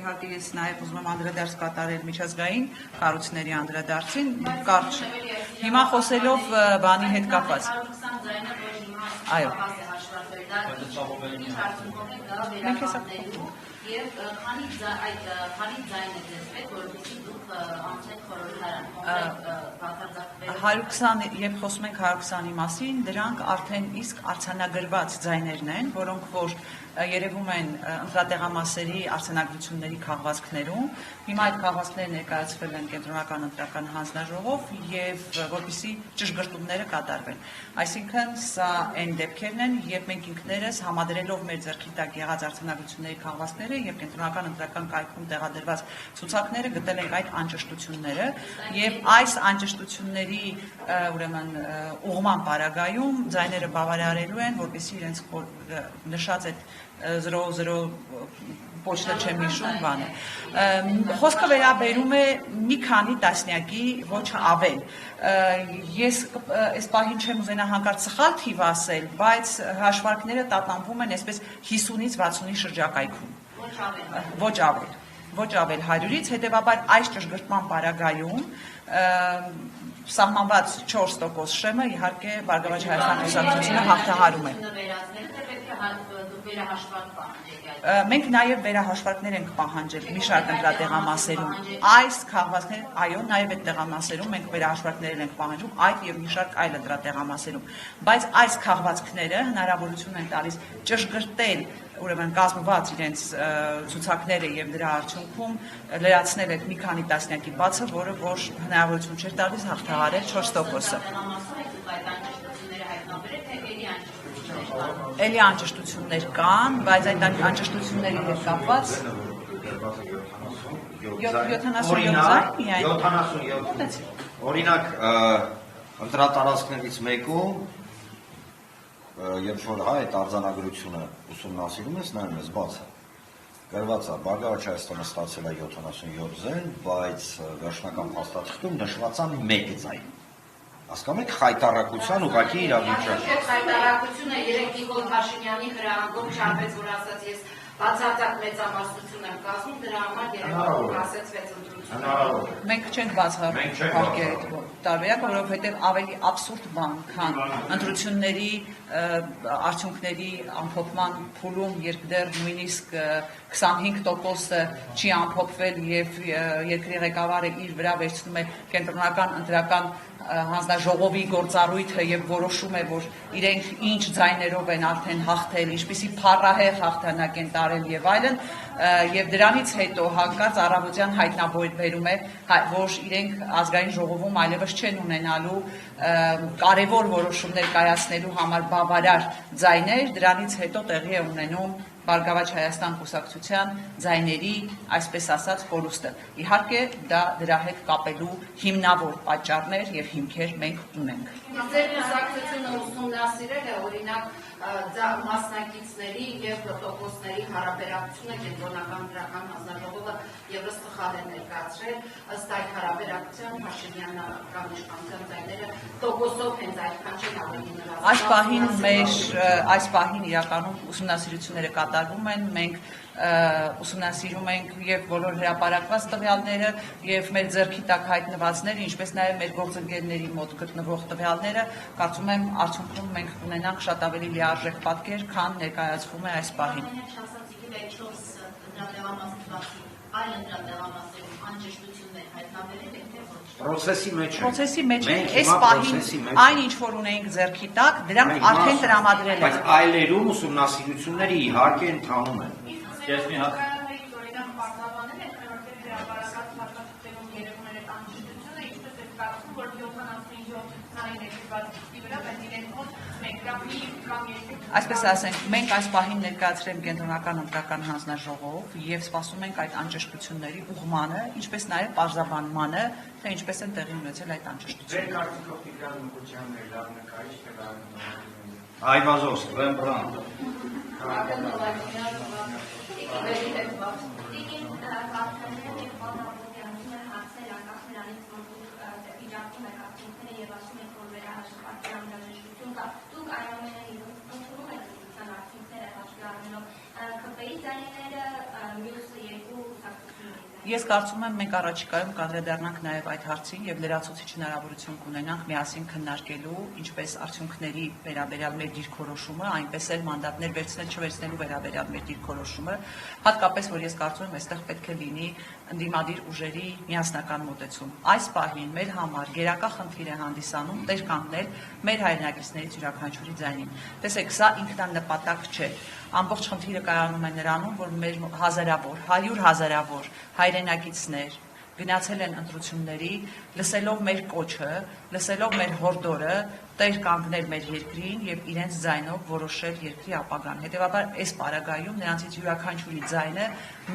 իհարկե ես նաև ուզում եմ անդրադարձ կատարել միջազգային կառույցների անդրադարձին, կարճ հիմա խոսելով բանի հետ կապված։ Այո։ Մենք հեսա Եվ քանի ձայն է ձեզվեք, որովհետեւ դուք անցեք խորհրդարան, 120 երբ խոսում ենք 120-ի մասին, դրանք արդեն իսկ արձանագրված ձայներն են, որոնք որ երևում են ընտրատեղամասերի արձանագրությունների քաղվածքներում։ Հիմա այդ քաղվածքները ներկայացվել են կենտրոնական ընտրական հանձնաժողով եւ որպեսզի ճշգրտումները կատարվեն։ Այսինքն սա այն դեպքերն են, երբ մենք ինքներս համադրելով մեր ձեռքի տակ եղած արձանագրությունների քաղվածքները եւ կենտրոնական ընտրական կայքում տեղադրված ցուցակները գտել ենք այդ անճշտությունները եւ այս անճշտությունների ուրեմն ուղղման պարագայում ձայները բավարարելու են, որպեսզի իրենց նշած այդ 0 Պոչտը չեմ հիշում բանը։ Խոսքը վերաբերում է մի քանի տասնյակի, ոչ ավել։ Ես այս պահին չեմ ուզենա հանկարծ սխալ թիվ ասել, բայց հաշվարկները տատանվում են այսպես 50-ից 60-ի շրջակայքում։ Ոչ ավել 100-ից, հետևաբար այս ճշգրտման պարագայում սահմանված 4% շեմը իհարկե Բարգավաճ Հայաստան կուսակցությունը հաղթահարում է։ Մենք նաև վերահաշվարկներ ենք պահանջել մի շարք ընտրատեղամասերում։ Այս քաղվածքները, այո, նաև այդ տեղամասերում մենք վերահաշվարկներ ենք պահանջում, այդ եւ մի շարք այլ ընտրատեղամասերում։ Բայց այս քաղվածքները հնարավորություն են տալիս ճշգրտել ուրեմն կազմված իրենց ցուցակները եւ դրա արդյունքում լրացնել այդ մի քանի տասնյակի բացը, որը որ հնարավորություն չէր տալիս հաղթահարել 4%-ը։ Էլի անճշտություններ կան, բայց այդ անճշտությունների հետ կապված 77 օրինակ ընտրատարածքներից մեկում երբ որ այդ արձանագրությունը ուսումնասիրում ես, նայում ես բացը գրված է Բարգավաճ Հայաստանը ստացել է 77 ձայն, բայց վերջնական փաստաթղթում նշված է 1 ձայն։ Հասկանում եք խայտառակության ուղղակի իրավիճակը։ Խայտառակությունը 3 Նիկոլ Փաշինյանի հրահանգում չարվեց, որ ասաց ես բացարձակ մեծամասնություն եմ կազմում, դրա համար երևի կասեցվեց ընտրությունը։ Մենք չենք բացահայտել այդ տարբերակը, որովհետև ավելի աբսուրդ բան, քան ընտրությունների արդյունքների ամփոփման փուլում, երբ դեռ նույնիսկ 25%-ը չի ամփոփվել եւ երկրի ղեկավարը իր վրա վերցնում է կենտրոնական ընտրական հանձնաժողովի գործառույթը եւ որոշում է, որ իրենք ինչ ձայներով են արդեն հաղթել, ինչպիսի փառահեղ հաղթանակ են տարել եւ այլն, եւ դրանից հետո հանկարծ առավոտյան հայտնաբերում է, որ իրենք ազգային ժողովում այլևս չեն ունենալու կարևոր որոշումներ կայացնելու համար բավարար ձայներ, դրանից հետո տեղի է ունենում Բարգավաճ Հայաստան կուսակցության ձայների, այսպես ասած, կորուստը։ Իհարկե, դա դրա հետ կապելու հիմնավոր պատճառներ եւ հիմքեր մենք ունենք։ Ձեր կուսակցությունը ուսումնասիրել է օրինակ մասնակիցների եւ տոկոսների հարաբերակցությունը կենտրոնական ընտրական հանձնաժողովը եւս սխալ է ներկայացրել, ըստ այդ հարաբերակցության Փաշինյանը կամ իշխանության ձայները տոկոսով հենց այդքան չեն ավելի նվազել։ Այս պահին իրականում ուսումնասիրությունները կատարվում են, մենք ուսումնասիրում ենք եւ բոլոր հրապարակված տվյալները եւ մեր ձեռքի տակ հայտնվածները, ինչպես նաեւ մեր գործընկերների մոտ գտնվող տվյալները, կարծում եմ արդյունքում մենք ունենանք շատ ավելի լիարժեք պատկեր, քան ներկայացվում է այս պահին։ Պրոցեսի մեջ ենք, այս պահին այն ինչ որ ունեինք ձեռքի տակ, դրանք արդեն տրամադրել են։ Բայց այլերում ուսումնասիրությունները իհարկե ընթանում են։ Ես մի հատ Այսպես ասենք, մենք այս պահին ներկայացրել ենք կենտրոնական ընտրական հանձնաժողով եւ սպասում ենք այդ անճշտությունների ուղղմանը, ինչպես նաեւ պարզաբանմանը, թե ինչպես են տեղի ունեցել այդ անճշտությունները։ Այվազովսկի, Ռեմբրանտ։ ԿՊ-ի ձայները մյուս երկու Ես կարծում եմ մենք առաջիկայում կանդրադառնանք նաև այդ հարցին եւ լրացուցիչ հնարավորություն կունենանք միասին քննարկելու ինչպես արդյունքների վերաբերյալ մեր դիրքորոշումը, այնպես էլ մանդատներ վերցնել-չվերցնելու վերաբերյալ մեր դիրքորոշումը, հատկապես որ ես կարծում եմ այստեղ պետք է լինի ընդդիմադիր ուժերի միասնական մոտեցում։ Այս պահին մեր համար գերակա խնդիր է հանդիսանում տեր կանգնել մեր հայրենակիցներից յուրաքանչյուրի ձայնին։ Տեսեք, սա ինքնանպատակ չէ։ Ամբողջ խնդիրը կայանում է նրանում, որ մեր հազարավոր, 100 հազարավոր հայրենակիցներ գնացել են ընտրությունների, լսելով մեր կոչը, լսելով մեր հորդորը, տեր կանգնել մեր երկրին եւ իրենց ձայնով որոշել երկրի ապագան։ Հետևաբար այս պարագայում նրանցից յուրաքանչյուրի ձայնը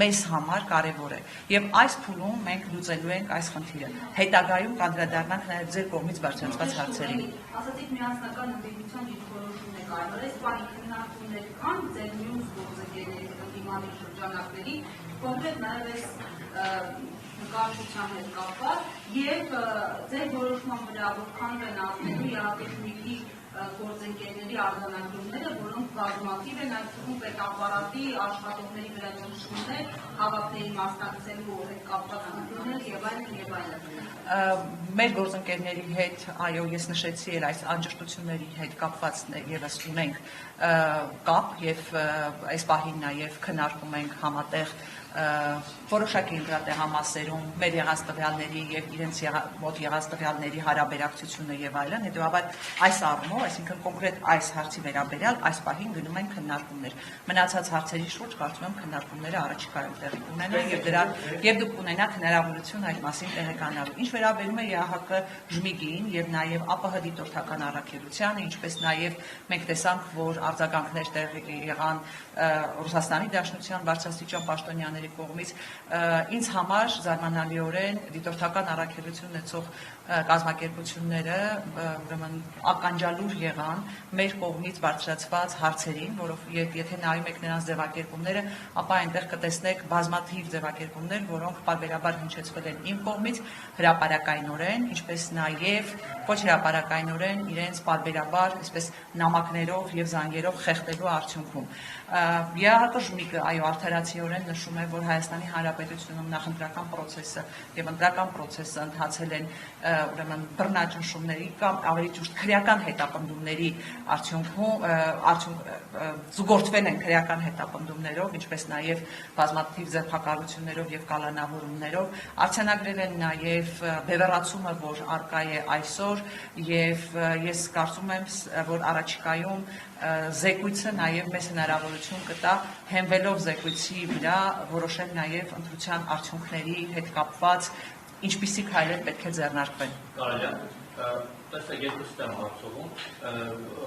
մեզ համար կարեւոր է։ Եվ այս փուլում մենք լուծելու ենք այս խնդիրը։ Հետագայում կանդրադառնանք նաեւ ձեր կողմից բարձրացված հարցերին։ Ասացիք միասնական ընդդիմության դիրքորոշումն է կարևոր։ Այս բանի քննարկումներ կան ձեր մյուս գործընկերների ընդդիմադիր շրջանակների, կոնկրետ նաեւ այս նկարչության հետ կապված եւ ձեր որոշման վրա որքան են ազդելու ԵԱՏՄ-ի գործընկերների արձանագրումները, որոնք բազմաթիվ են, այդ թվում պետապարատի աշխատողների վրա ճնշումներ, հավաքների մասնակցելու հետ կապված խնդիրներ եւ այլն։ Մեր գործընկերների հետ, այո, ես նշեցի էլ այս անջրտությունների հետ կապված եւս ունենք կապ եւ այս պահին նաեւ քննարկում ենք համատեղ որոշակի ընտրատեղամասերում մեր եղած տվյալների եւ իրենց մոտ եղած տվյալների հարաբերակցությունը եւ այլն, հետեւաբար այս առումով, այսինքն կոնկրետ այս հարցի վերաբերյալ այս պահին գնում են քննարկումներ։ Մնացած հարցերի շուրջ կարծում եմ քննարկումները առաջիկայում տեղի կունենան եւ դուք կունենաք հնարավորություն այդ մասին տեղեկանալու։ Ինչ վերաբերում է ԵԱՀԿ ժմիգին եւ նաեւ ԱՊՀ դիտորդական առաքելությանը, ինչպես նաեւ մենք տեսանք, որ արձագանքներ տեղի եղան Ռուսաստանի Դաշնության բարձրաստիճան պաշտոնյաների կողմից, ինձ համար զարմանալիորեն դիտորդական առաքելություն ունեցող կազմակերպությունները ուրեմն ականջալուր եղան մեր կողմից բարձրացված հարցերին, որով եթե նայում եք նրանց ձևակերպումները, ապա այնտեղ կտեսնեք բազմաթիվ ձևակերպումներ, որոնք պարբերաբար հնչեցվել են իմ կողմից հրապարակայնորեն, ինչպես նաև ոչ հրապարակայնորեն իրենց պարբերաբար, այսպես նամակներով եւ զանգերով խեղդելու արդյունքում։ ԵԱՀԿ ժմիգը, այո, արդարացիորեն նշում է, որ Հայաստանի Հանրապետությունում նախընտրական process-ը եւ ընտրական process-ը ընթացել են ուրեմն բռնաճնշումների կամ ավելի ճիշտ քրեական հետապնդումների արդյունքում զուգորդվել են քրեական հետապնդումներով, ինչպես նաև բազմաթիվ ձերբակալություններով եւ կալանավորումներով, արձանագրել են նաև բևեռացումը, որ արկա է այսօր, եւ ես կարծում եմ, որ առաջիկայում զեկույցը նաև մեզ հնարավորություն կտա հենվելով զեկույցի վրա որոշել նաև ընտրության արդյունքների հետ կապված ինչպիսի քայլեր պետք է ձեռնարկվեն։ Կարելի է, տեսեք երկուստ եմ հարցողում,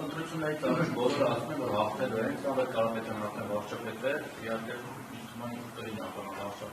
ընտրություններից առաջ բոլորը ասում են, որ հաղթելու են, Սամվել Կարապետյանն արդեն վարչապետ է, իհարկե